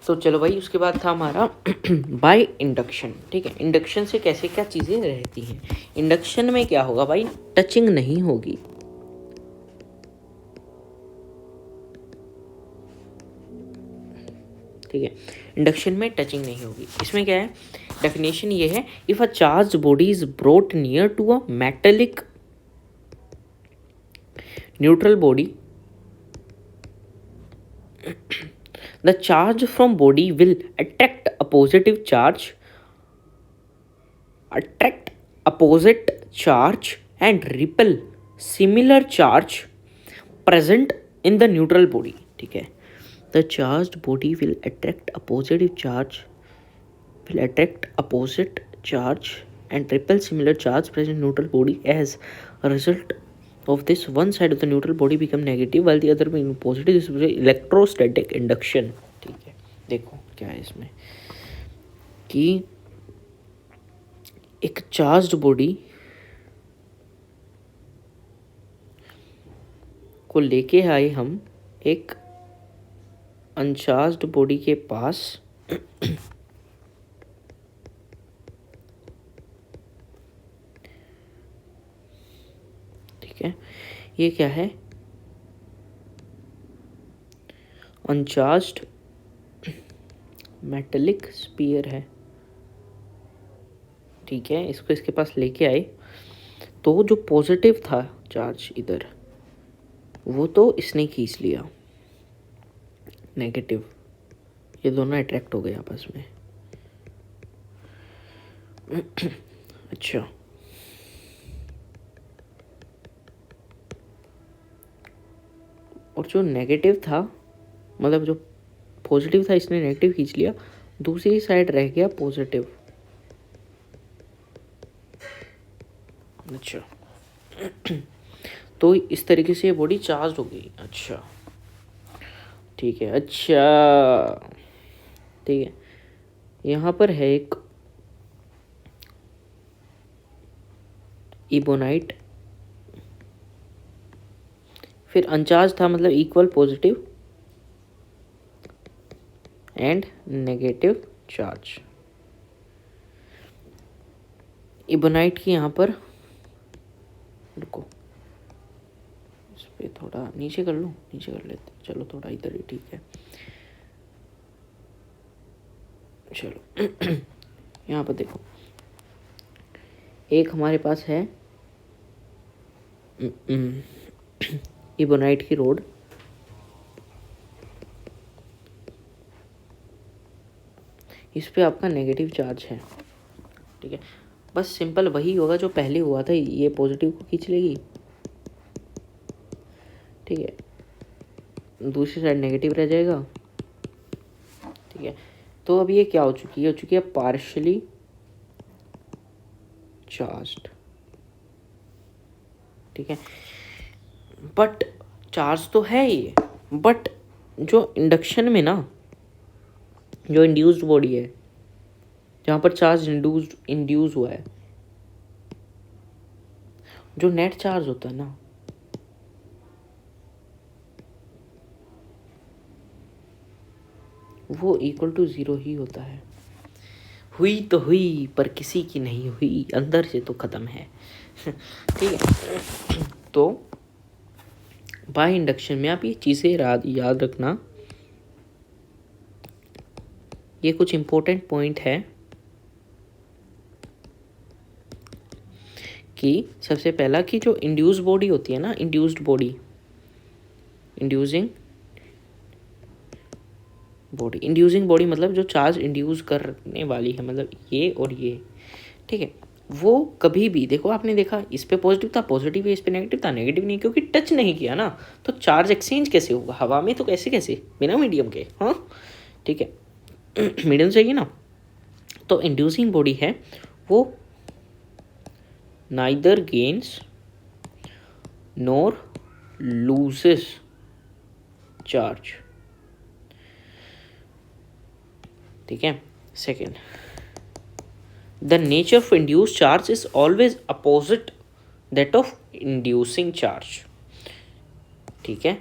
तो चलो भाई, उसके बाद था हमारा बाय इंडक्शन। ठीक है, इंडक्शन से कैसे क्या चीज़ें रहती हैं। इंडक्शन में क्या होगा भाई, टचिंग नहीं होगी। ठीक है, इंडक्शन में टचिंग नहीं होगी। इसमें क्या है, डेफिनेशन ये है, if a charge body is brought near to a metallic neutral body, the charge from body will attract a positive charge, and repel similar charge present in the neutral body. ठीक है, the charged body will attract a positive charge, and repel similar charge present in neutral body. As a result of this, one side of the neutral body become negative while the other being positive. This is electrostatic induction. ठीक है, देखो क्या है इसमें कि एक charged body को लेके आए हम एक अनचार्ज्ड बॉडी के पास, ठीक है, ये क्या है, अनचार्ज्ड मेटेलिक स्पीयर है। ठीक है, इसको इसके पास लेके आए तो जो पॉजिटिव था चार्ज इधर, वो तो इसने खींच लिया, नेगेटिव, ये दोनों अट्रैक्ट हो गए आपस में। अच्छा, और जो नेगेटिव था, मतलब जो पॉजिटिव था इसने नेगेटिव खींच लिया, दूसरी साइड रह गया पॉजिटिव। अच्छा, तो इस तरीके से ये बॉडी चार्ज हो गई। अच्छा, ठीक है, अच्छा, ठीक है, यहाँ पर है एक इबोनाइट, फिर अनचार्ज था, मतलब equal positive and negative charge. Ebonite की यहाँ पर, रुको, इस पे थोड़ा नीचे कर लूँ, नीचे कर लेते, चलो थोड़ा इधर ही, ठीक है, चलो। यहाँ पर देखो, एक हमारे पास है इबोनाइट की रोड, इस पे आपका नेगेटिव चार्ज है। ठीक है, बस सिंपल वही होगा जो पहले हुआ था, ये पॉजिटिव को खींच लेगी, ठीक है, दूसरी साइड नेगेटिव रह जाएगा। ठीक है, तो अब ये क्या हो चुकी है, पार्शियली चार्ज्ड। ठीक है, बट चार्ज तो है ये, बट जो इंडक्शन में ना, जो इंड्यूस्ड बॉडी है, जहाँ पर चार्ज इंड्यूस हुआ है, जो नेट चार्ज होता है ना, वो इक्वल टू 0 ही होता है। हुई तो हुई पर किसी की नहीं हुई, अंदर से तो खत्म है। ठीक है, तो बाय इंडक्शन में आप ये चीज़ें याद रखना, ये कुछ इंपॉर्टेंट पॉइंट है कि सबसे पहला कि जो इंड्यूस्ड बॉडी होती है ना, इंड्यूस्ड बॉडी, इंड्यूसिंग बॉडी मतलब जो चार्ज इंड्यूस करने वाली है, मतलब ये और ये। ठीक है, वो कभी भी देखो, आपने देखा इस पे पॉजिटिव था, पॉजिटिव है, इस पे नेगेटिव था, नेगेटिव नहीं, क्योंकि टच नहीं किया ना, तो चार्ज एक्सचेंज कैसे होगा हवा में, तो कैसे बिना मीडियम के। हाँ, ठीक है, मीडियम चाहिए ना, तो इंड्यूसिंग बॉडी है वो नाइदर गेन्स नोर लूजेस चार्ज। ठीक है, second, the nature of induce charge is always that of inducing charge. ठीक है,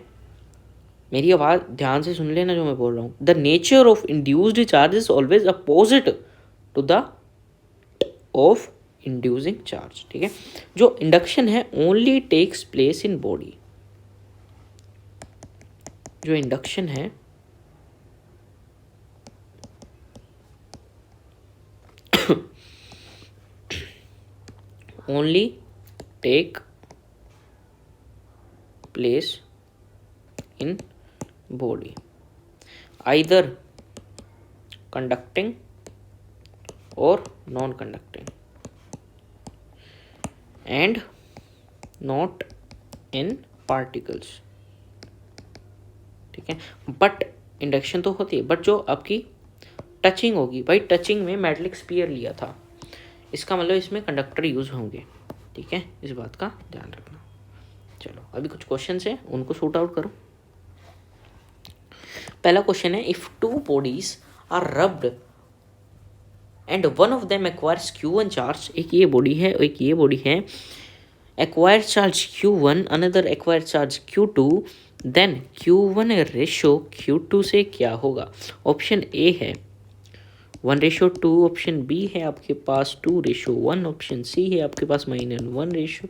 मेरी आवाज़ ध्यान से सुन लेना जो मैं बोल रहा हूँ। The nature of induced charge is always opposite to the of inducing charge, ठीक है। जो इंडक्शन है only takes place in body, जो इंडक्शन है only take place in body either conducting और non conducting and not in particles, ठीक है। But induction तो होती है, बट जो आपकी टचिंग होगी, भाई टचिंग में मेटलिक स्पीयर लिया था, इसका मतलब इसमें कंडक्टर यूज होंगे, ठीक है। इस बात का ध्यान रखना। चलो अभी कुछ क्वेश्चन है उनको शूट आउट करो। पहला क्वेश्चन है, if two bodies are rubbed and one of them acquires Q1 charge, एक ये बॉडी है और एक ये बॉडी है, acquire charge Q1 another acquire charge Q2, then Q1 ratio Q2 से क्या होगा। ऑप्शन ए है 1:2, ऑप्शन बी है आपके पास 2:1, ऑप्शन सी है आपके पास -1 रेशो,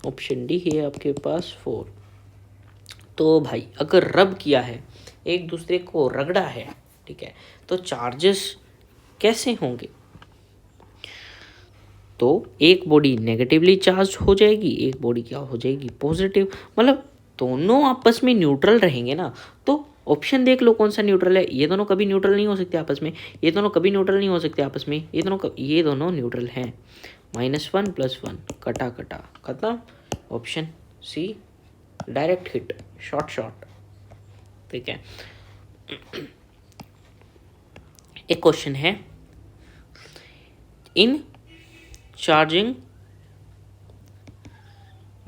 ऑप्शन डी है आपके पास 4। तो भाई अगर रब किया है, एक दूसरे को रगड़ा है, ठीक है, तो चार्जेस कैसे होंगे। तो एक बॉडी नेगेटिवली चार्ज हो जाएगी, एक बॉडी क्या हो जाएगी, पॉजिटिव, मतलब दोनों आपस में न्यूट्रल रहेंगे ना। तो ऑप्शन देख लो कौन सा न्यूट्रल है। ये दोनों कभी न्यूट्रल नहीं हो सकते आपस में, ये दोनों कभी न्यूट्रल नहीं हो सकते आपस में, ये दोनों न्यूट्रल हैं। -1 + 1 कटा कटा खत्म। Option C direct hit, short, ठीक है। एक क्वेश्चन है, इन चार्जिंग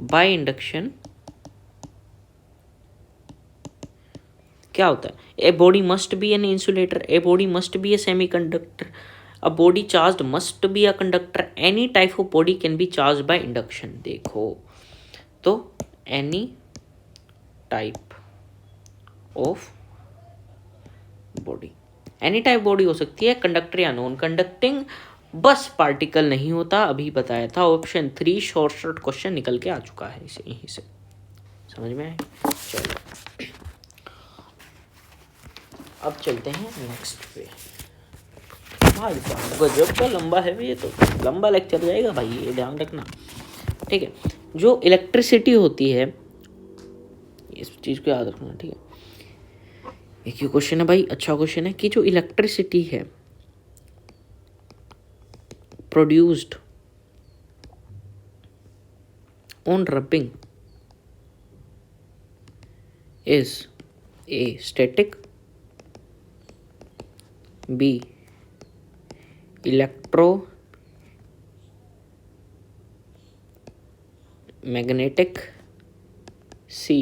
बाय इंडक्शन क्या होता है। A body must be an insulator, a body must be A semiconductor, a body charge must be a conductor, any type of body can be charge by induction. देखो तो any type of body, any type body हो सकती है, conductor या non conducting, बस particle नहीं होता, अभी बताया था। ऑप्शन 3 शॉर्ट क्वेश्चन निकल के आ चुका है इसे, यहीं से समझ में आए। चलो अब चलते हैं नेक्स्ट पे। भाई साहब गजब का लंबा है ये, तो लंबा लेक्चर जाएगा भाई, ये ध्यान रखना, ठीक है। जो इलेक्ट्रिसिटी होती है, इस चीज़ को याद रखना, ठीक है। एक ही क्वेश्चन है भाई, अच्छा क्वेश्चन है, कि जो इलेक्ट्रिसिटी है produced on rubbing is A static, B electromagnetic, C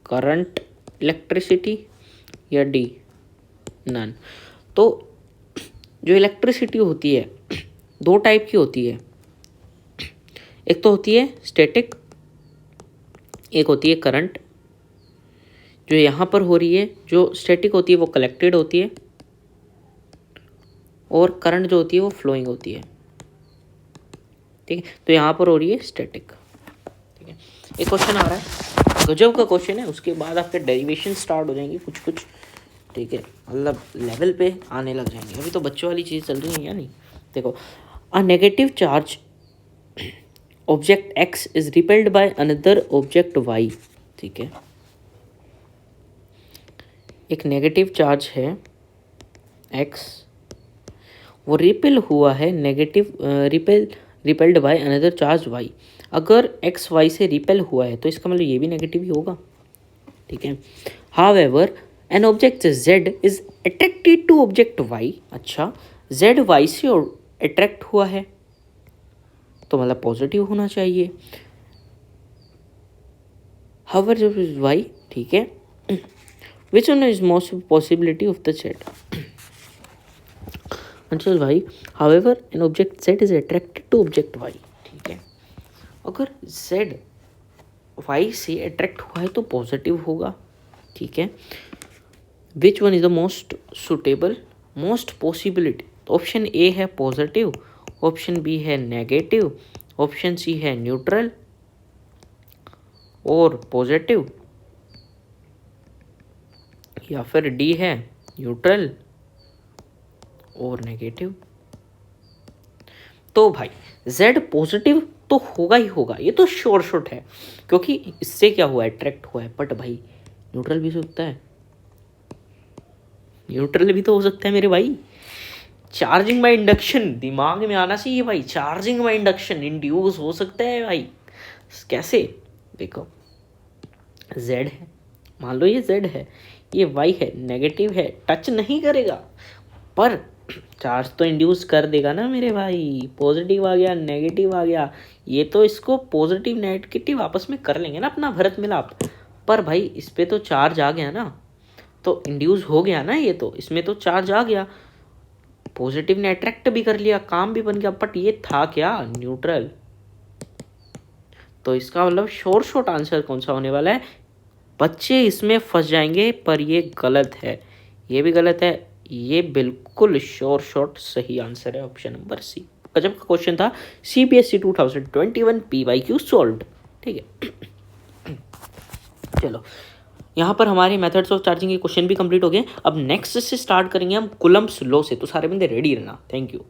current electricity, या डी नन। तो जो इलेक्ट्रिसिटी होती है दो टाइप की होती है, एक तो होती है स्टैटिक, एक होती है करंट। जो यहाँ पर हो रही है, जो स्टैटिक होती है वो कलेक्टेड होती है, और करंट जो होती है वो फ्लोइंग होती है, ठीक है। तो यहाँ पर हो रही है स्टैटिक, ठीक है। एक क्वेश्चन आ रहा है, गजब का क्वेश्चन है, उसके बाद आपके डेरिवेशन स्टार्ट हो जाएंगे कुछ, ठीक है, मतलब लेवल पे आने लग जाएंगे। अभी तो बच्चों वाली चीज़ चल रही है या नहीं। देखो, a negative charge object X is repelled by another object Y, ठीक है। एक नेगेटिव चार्ज है एक्स, वो रिपेल हुआ है repelled by another charge Y. अगर एक्स वाई से रिपेल हुआ है तो इसका मतलब ये भी नेगेटिव ही होगा, ठीक है। However an object z is attracted to object y, अच्छा z y से अट्रैक्ट हुआ है तो मतलब पॉजिटिव होना चाहिए। हाउएवर जब y, ठीक है, which one is most possibility of the z, answer भाई however an object z is attracted to object y, ठीक है। अगर z y से अट्रैक्ट हुआ है तो पॉजिटिव होगा, ठीक है, which one is the most suitable, most possibility. Option A है पॉजिटिव, ऑप्शन बी है नेगेटिव, ऑप्शन सी है न्यूट्रल और पॉजिटिव, या फिर डी है न्यूट्रल और नेगेटिव। तो भाई Z पॉजिटिव तो होगा ही होगा, ये तो श्योर शॉट है, क्योंकि इससे क्या हुआ है, अट्रैक्ट हुआ है। बट भाई न्यूट्रल भी हो सकता है, न्यूट्रल भी तो हो सकता है मेरे भाई। चार्जिंग बाय इंडक्शन दिमाग में आना चाहिए भाई, चार्जिंग बाय इंडक्शन इंड्यूस हो सकता है भाई। कैसे, देखो Z है, मान लो ये Z है, ये Y है, नेगेटिव है, टच नहीं करेगा पर चार्ज तो इंड्यूस कर देगा ना मेरे भाई। पॉजिटिव आ गया, नेगेटिव आ गया, ये तो इसको पॉजिटिव नेगेटिव आपस में कर लेंगे ना अपना भरत मिलाप। पर भाई इस पे तो चार्ज आ गया ना, तो इंड्यूस हो गया ना, ये तो इसमें तो चार्ज आ गया, पॉजिटिव ने अट्रैक्ट भी कर लिया, काम भी बन गया। बट ये था क्या, न्यूट्रल। तो इसका मतलब शॉर्ट शॉर्ट आंसर कौन सा होने वाला है, बच्चे इसमें फंस जाएंगे पर ये गलत है, ये भी गलत है, ये बिल्कुल श्योर शॉर्ट सही आंसर है ऑप्शन नंबर सी। गजब का क्वेश्चन था, CBSE 2021 PYQ सॉल्व्ड। ठीक है चलो, यहाँ पर हमारे मेथड्स ऑफ चार्जिंग के क्वेश्चन भी कंप्लीट हो गए। अब नेक्स्ट से स्टार्ट करेंगे हम कुलम्ब्स लॉ से, तो सारे बंदे रेडी रहना। Thank you.